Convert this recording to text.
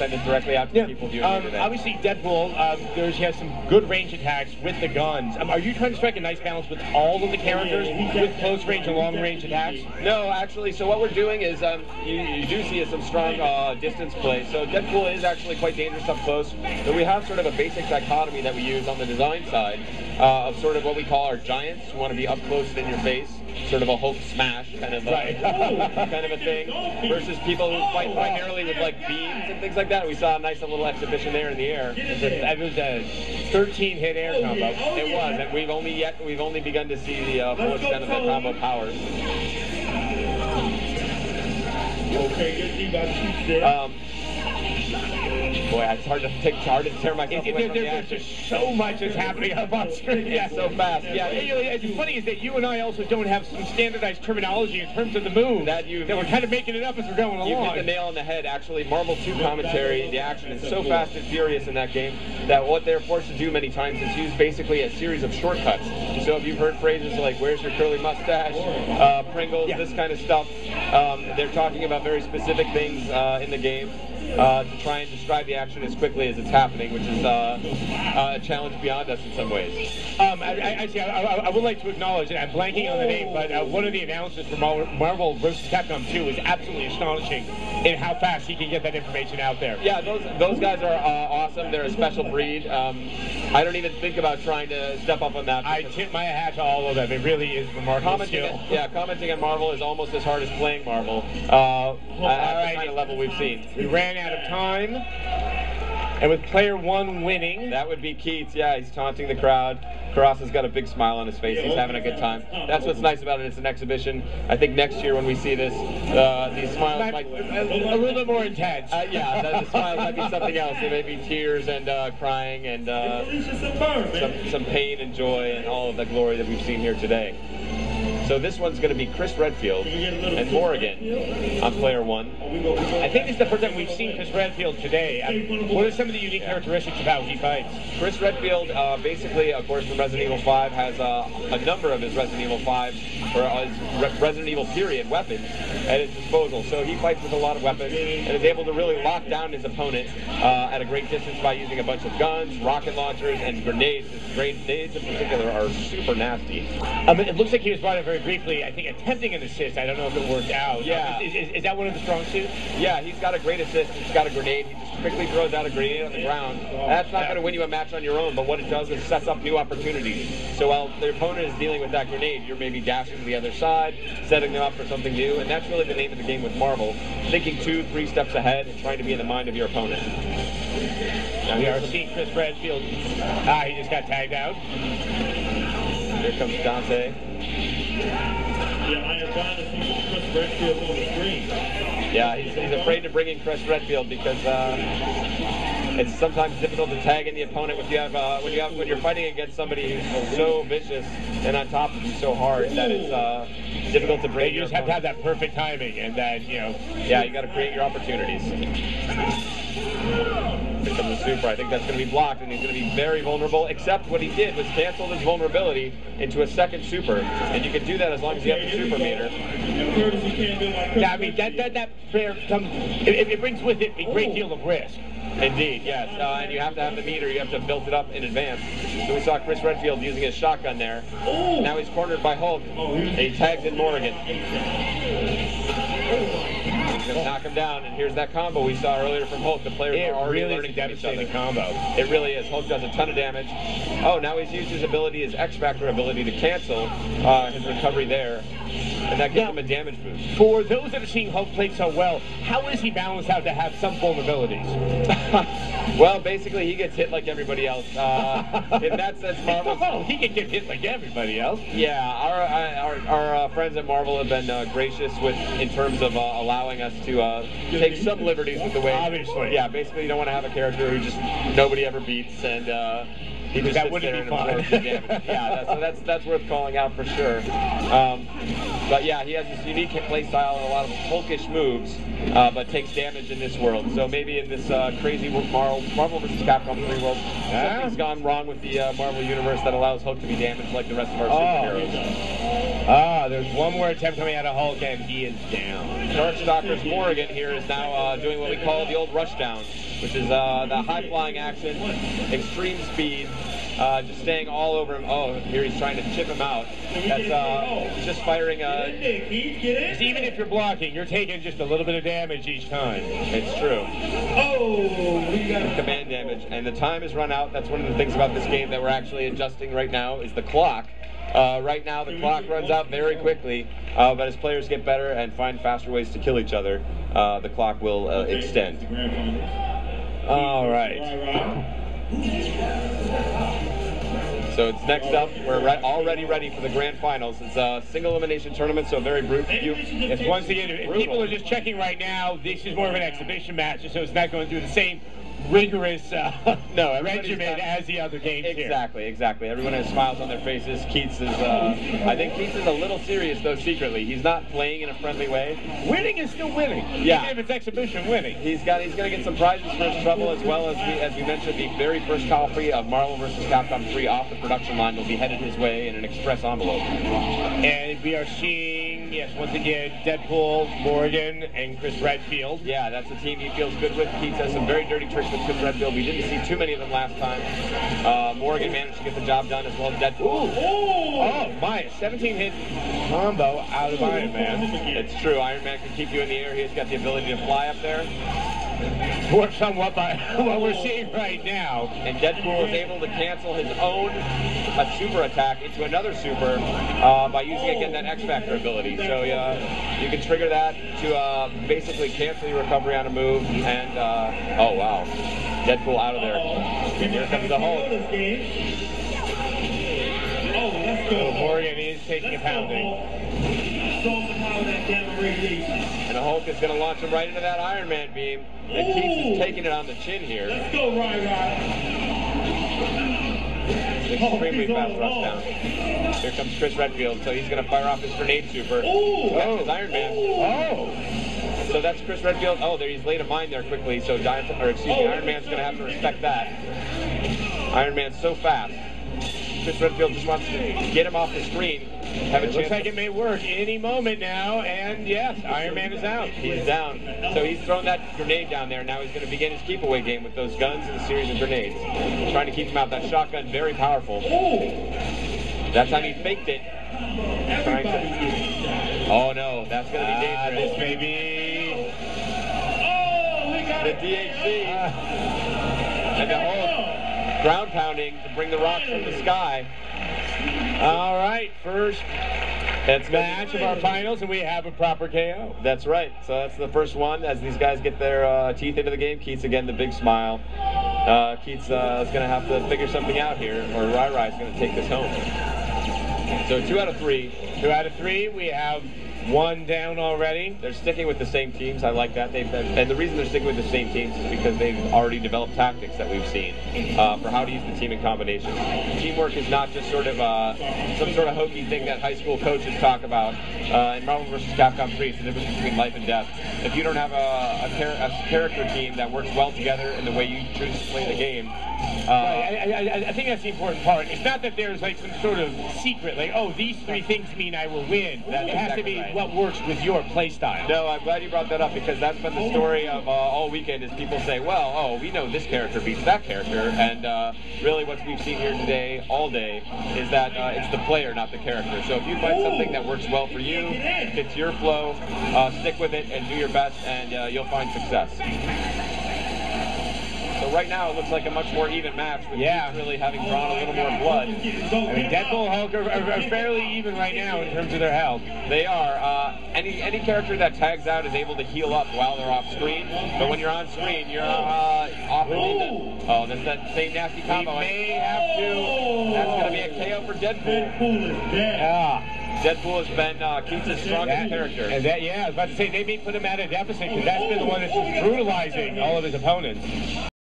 send it directly out to people viewing it today. Obviously, Deadpool, he has some good range attacks with the guns. Are you trying to strike a nice balance with all of the characters with close range and long range attacks? No, actually, so what we're doing is you do see some strong distance play. So Deadpool is actually quite dangerous up close. So we have sort of a basic dichotomy that we use on the design side of sort of what we call our giants, who want to be up close and in your face, sort of a Hulk smash kind of kind of a thing, versus people who fight primarily with like beams and things like that. We saw a nice little exhibition there in the air. It was a 13-hit air combo. It was, and we've only begun to see the full extent of the combo powers. Boy, it's hard to tear myself away from the action. There's just so much that's happening up on screen. Yeah, so fast. Yeah, it's funny is that you and I also don't have some standardized terminology in terms of the moves. That we're kind of making it up as we're going along. You hit the nail on the head. Actually, Marvel 2 commentary, the action is so fast and furious in that game that what they're forced to do many times is use basically a series of shortcuts. So if you've heard phrases like "Where's your curly mustache?" Pringles, this kind of stuff, they're talking about very specific things in the game. To try and describe the action as quickly as it's happening, which is a challenge beyond us in some ways. I would like to acknowledge, and I'm blanking on the name, but one of the announcers for Marvel vs. Capcom 2 is absolutely astonishing in how fast he can get that information out there. Yeah, those guys are awesome. They're a special breed. I don't even think about trying to step up on that. I tip my hat to all of them. It really is remarkable skill. Commenting on Marvel is almost as hard as playing Marvel at the kind of level we've seen. We ran out of time, and with player 1 winning, that would be Keats. Yeah, he's taunting the crowd. Karasa's got a big smile on his face. He's having a good time. That's what's nice about it. It's an exhibition. I think next year when we see this, these smiles might a little bit more intense. The smiles might be something else. There may be tears and crying and some pain and joy and all of the glory that we've seen here today. So this one's going to be Chris Redfield and Morrigan on player 1. I think this is the first time we've seen Chris Redfield today. What are some of the unique characteristics of how he fights? Chris Redfield, basically, of course, from Resident Evil 5, has a number of his Resident Evil 5s, or his Resident Evil period weapons at his disposal. So he fights with a lot of weapons and is able to really lock down his opponent at a great distance by using a bunch of guns, rocket launchers, and grenades. His grenades in particular are super nasty. It looks like he was brought in very briefly, I think, attempting an assist. I don't know if it worked out. Yeah. Is that one of the strong suits? Yeah, he's got a great assist. He's got a grenade. He just quickly throws out a grenade on the ground. That's not going to win you a match on your own, but what it does is sets up new opportunities. So while the opponent is dealing with that grenade, you're maybe dashing to the other side, setting them up for something new, and that's really the name of the game with Marvel. Thinking 2-3 steps ahead and trying to be in the mind of your opponent. Now we are seeing Chris Redfield. He just got tagged out. Here comes Dante. Yeah, I am trying to see Chris Redfield on the screen. Yeah, he's afraid to bring in Chris Redfield because it's sometimes difficult to tag in the opponent when you're fighting against somebody who's so vicious and on top of you so hard that it's difficult to bring. You just have to have that perfect timing, and then Yeah, you got to create your opportunities. Here comes the super. I think that's going to be blocked, and he's going to be very vulnerable, except what he did was cancel his vulnerability into a second super, and you can do that as long as you have the super meter. Yeah, I mean, that it brings with it a great deal of risk. Indeed, yes, and you have to have the meter, you have to have built it up in advance. So we saw Chris Redfield using his shotgun there. Now he's cornered by Hulk, and he tags in Morrigan. He's going to knock him down, and here's that combo we saw earlier from Hulk. The players are already learning from each other. Combo. It really is. Hulk does a ton of damage. Oh, now he's used his ability, his X-Factor ability, to cancel his recovery there. And that gives him a damage boost. For those that are seeing Hulk play so well, how is he balanced out to have some vulnerabilities? Well, basically, he gets hit like everybody else. In that sense, Marvel... Oh, he can get hit like everybody else. Yeah, our friends at Marvel have been gracious in terms of allowing us to take some liberties with the way... Obviously. Yeah, basically, you don't want to have a character who just nobody ever beats, and he just sits there and absorbs the damage. Yeah, so that's worth calling out for sure. But yeah, he has this unique play style and a lot of Hulkish moves, but takes damage in this world. So maybe in this crazy Marvel vs. Capcom 3 world, something's gone wrong with the Marvel universe that allows Hulk to be damaged like the rest of our superheroes. There's one more attempt coming out of Hulk, and he is down. Darkstalker's Morrigan here is now doing what we call the old rushdown, which is the high-flying action, extreme speed, just staying all over him. Oh, here he's trying to chip him out. That's just firing. Even if you're blocking, you're taking just a little bit of damage each time. It's true. Command damage, and the time has run out. That's one of the things about this game that we're actually adjusting right now is the clock. Right now, the clock runs out very quickly, but as players get better and find faster ways to kill each other, the clock will extend. All right. So it's next up. We're already ready for the grand finals. It's a single elimination tournament, so very brutal. Yes, once again, if people are just checking right now, this is more of an exhibition match, so it's not going through the same rigorous regimen as the other games Exactly. Everyone has smiles on their faces. Keats is, I think Keats is a little serious, though, secretly. He's not playing in a friendly way. Winning is still winning. Yeah. Even if it's exhibition winning. He's going to get some prizes for his trouble, as well as we mentioned, the very first copy of Marvel vs. Capcom 3 off the production line will be headed his way in an express envelope. And we are seeing, yes, once again, Deadpool, Morgan, and Chris Redfield. Yeah, that's a team he feels good with. Keats has some very dirty tricks with Chris Redfield. We didn't see too many of them last time. Morgan managed to get the job done, as well as Deadpool. Oh my, 17-hit combo out of Iron Man. It's true, Iron Man can keep you in the air. He's got the ability to fly up there. Works on what we're seeing right now. And Deadpool is able to cancel his own super attack into another super by using, again, that X-Factor ability. So you can trigger that to basically cancel your recovery on a move. And, oh wow, Deadpool out of there. And here comes the Hulk. So Morgan is taking a pounding. And the Hulk is going to launch him right into that Iron Man beam. And Keats is taking it on the chin here. Let's go, Extremely fast rush down. Here comes Chris Redfield, so he's going to fire off his grenade super. That's his Iron Man. So that's Chris Redfield. Oh, there he's laid a mine there quickly, so Iron Man's going to have to respect that. Iron Man's so fast. Chris Redfield just wants to get him off the screen. Have a chance. Looks like it may work any moment now, and yes, Iron Man is out. He's down. So he's thrown that grenade down there. Now he's going to begin his keep-away game with those guns and a series of grenades. Trying to keep him out. That shotgun, very powerful. That time he faked it. Oh no, that's going to be dangerous. This may be the DHC. And the whole ground pounding to bring the rocks from the sky. All right, first match of our finals, and we have a proper KO. That's right. So that's the first one. As these guys get their teeth into the game, Keats again, the big smile. Keats is going to have to figure something out here, or Rai is going to take this home. So 2 out of 3. 2 out of 3. We have one down already. They're sticking with the same teams. I like that. And the reason they're sticking with the same teams is because they've already developed tactics that we've seen for how to use the team in combination. Teamwork is not just sort of some sort of hokey thing that high school coaches talk about. In Marvel vs. Capcom 3, it's the difference between life and death. If you don't have a character team that works well together in the way you choose to play the game, I think that's the important part. It's not that there's like some sort of secret, like, oh, these 3 things mean I will win. It has to be what works with your play style. No, I'm glad you brought that up, because that's been the story of all weekend, is people say, well, oh, we know this character beats that character, and really what we've seen here today, all day, is that it's the player, not the character. So if you find something that works well for you, fits your flow, stick with it and do your best, and you'll find success. So right now it looks like a much more even match, with Keats really having drawn a little more blood. I mean, Deadpool and Hulk are fairly even right now in terms of their health. They are. Any character that tags out is able to heal up while they're off screen, but when you're on screen, you're often in the... Oh, that's that same nasty combo. We may have to... That's going to be a KO for Deadpool. Deadpool is dead. Deadpool has been Keats' strongest character. And I was about to say, they may put him at a deficit, because that's been the one that's just brutalizing all of his opponents.